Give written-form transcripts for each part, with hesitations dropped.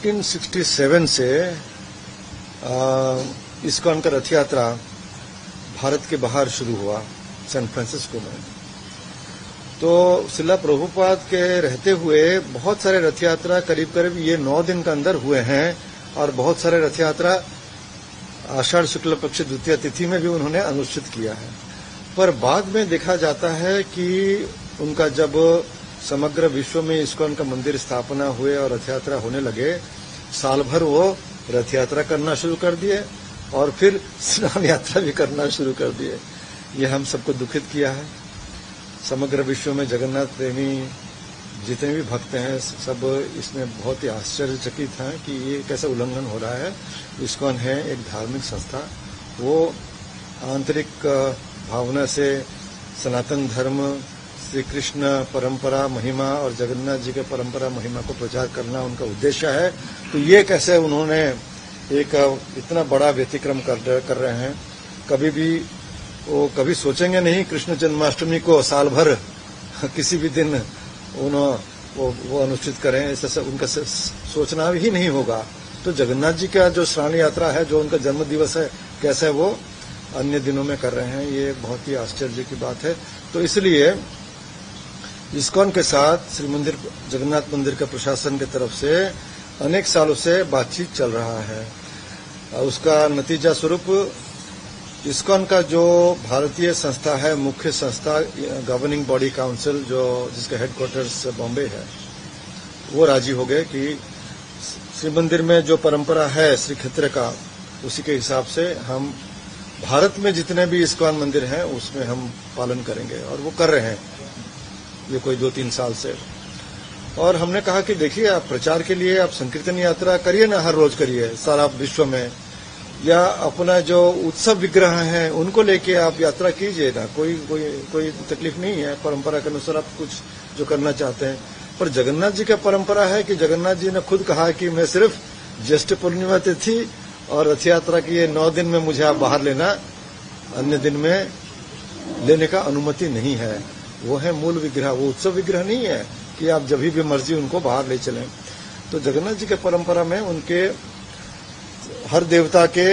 1967 से इस्कॉन का रथ यात्रा भारत के बाहर शुरू हुआ, सैन फ्रांसिस्को में। तो श्रील प्रभुपाद के रहते हुए बहुत सारे रथ यात्रा करीब ये 9 दिन के अंदर हुए हैं, और बहुत सारे रथ यात्रा आषाढ़ शुक्ल पक्ष द्वितीय तिथि में भी उन्होंने अनुष्ठित किया है। पर बाद में देखा जाता है कि उनका जब समग्र विश्व में इस्कॉन का मंदिर स्थापना हुए और रथ यात्रा होने लगे, साल भर वो रथ यात्रा करना शुरू कर दिए और फिर स्नान यात्रा भी करना शुरू कर दिए। ये हम सबको दुखित किया है। समग्र विश्व में जगन्नाथ प्रेमी जितने भी भक्त हैं सब इसमें बहुत ही आश्चर्यचकित हैं कि ये कैसा उल्लंघन हो रहा है। इस्कॉन है एक धार्मिक संस्था, वो आंतरिक भावना से सनातन धर्म, श्री कृष्ण परंपरा महिमा और जगन्नाथ जी के परंपरा महिमा को प्रचार करना उनका उद्देश्य है। तो ये कैसे उन्होंने एक इतना बड़ा व्यतिक्रम कर रहे हैं। वो कभी सोचेंगे नहीं कृष्ण जन्माष्टमी को साल भर किसी भी दिन वो अनुष्ठित करें, ऐसा उनका सोचना ही नहीं होगा। तो जगन्नाथ जी का जो श्रावण यात्रा है, जो उनका जन्म दिवस है, कैसे वो अन्य दिनों में कर रहे हैं, ये बहुत ही आश्चर्य की बात है। तो इसलिए इस्कॉन के साथ श्री मंदिर जगन्नाथ मंदिर के प्रशासन की तरफ से अनेक सालों से बातचीत चल रहा है। उसका नतीजा स्वरूप इस्कॉन का जो भारतीय संस्था है, मुख्य संस्था गवर्निंग बॉडी काउंसिल, जो जिसका हेडक्वार्टर्स बॉम्बे है, वो राजी हो गए कि श्री मंदिर में जो परंपरा है श्री क्षेत्र का, उसी के हिसाब से हम भारत में जितने भी इस्कॉन मंदिर हैं उसमें हम पालन करेंगे, और वो कर रहे हैं ये कोई 2-3 साल से। और हमने कहा कि देखिए, आप प्रचार के लिए आप संकीर्तन यात्रा करिए ना, हर रोज करिए सारा विश्व में, या अपना जो उत्सव विग्रह हैं उनको लेके आप यात्रा कीजिए ना, कोई तकलीफ नहीं है। परंपरा के अनुसार आप कुछ जो करना चाहते हैं। पर जगन्नाथ जी का परंपरा है कि जगन्नाथ जी ने खुद कहा कि मैं सिर्फ ज्येष्ठ पूर्णिमा तिथि और रथ यात्रा की ये 9 दिन में मुझे आप बाहर लेना, अन्य दिन में लेने का अनुमति नहीं है। वो है मूल विग्रह, वो उत्सव विग्रह नहीं है कि आप जब भी मर्जी उनको बाहर ले चलें। तो जगन्नाथ जी के परंपरा में उनके हर देवता के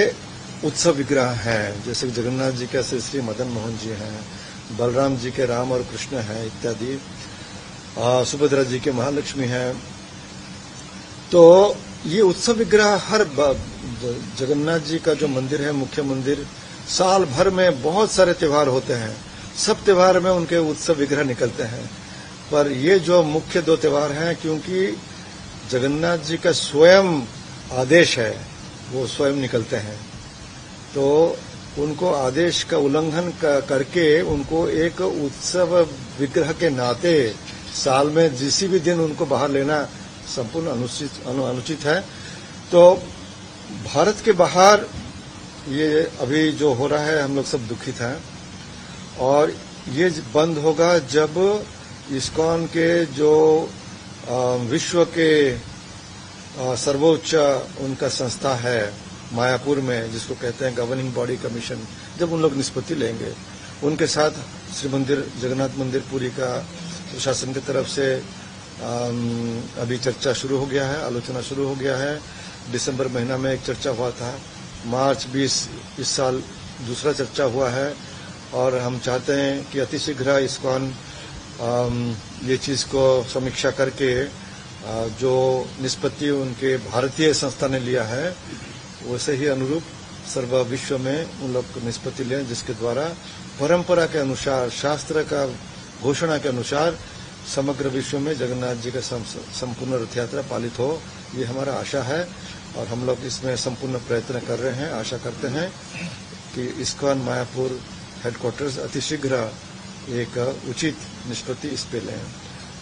उत्सव विग्रह हैं, जैसे जगन्नाथ जी के श्री मदन मोहन जी हैं, बलराम जी के राम और कृष्ण हैं इत्यादि, सुभद्रा जी के महालक्ष्मी हैं। तो ये उत्सव विग्रह हर जगन्नाथ जी का जो मंदिर है, मुख्य मंदिर, साल भर में बहुत सारे त्योहार होते हैं, सब त्योहार में उनके उत्सव विग्रह निकलते हैं। पर ये जो मुख्य 2 त्योहार हैं, क्योंकि जगन्नाथ जी का स्वयं आदेश है, वो स्वयं निकलते हैं, तो उनको आदेश का उल्लंघन करके उनको एक उत्सव विग्रह के नाते साल में किसी भी दिन उनको बाहर लेना संपूर्ण अनुचित है। तो भारत के बाहर ये अभी जो हो रहा है, हम लोग सब दुखित हैं, और ये बंद होगा जब इस्कॉन के जो विश्व के सर्वोच्च उनका संस्था है मायापुर में, जिसको कहते हैं गवर्निंग बॉडी कमीशन, जब उन लोग निष्पत्ति लेंगे, उनके साथ श्री मंदिर जगन्नाथ मंदिर पुरी का प्रशासन की तरफ से अभी चर्चा शुरू हो गया है, आलोचना शुरू हो गया है। दिसंबर महीना में एक चर्चा हुआ था, मार्च 20 इस साल दूसरा चर्चा हुआ है, और हम चाहते हैं कि अतिशीघ्र इस्कॉन ये चीज को समीक्षा करके जो निष्पत्ति उनके भारतीय संस्था ने लिया है वैसे ही अनुरूप सर्व विश्व में उन लोग निष्पत्ति लें, जिसके द्वारा परंपरा के अनुसार, शास्त्र का घोषणा के अनुसार समग्र विश्व में जगन्नाथ जी का संपूर्ण रथ यात्रा पालित हो। ये हमारा आशा है, और हम लोग इसमें संपूर्ण प्रयत्न कर रहे हैं। आशा करते हैं कि इस्कॉन मायापुर हेडक्वार्टर्स अतिशीघ्र एक उचित निष्पत्ति इस पे लें।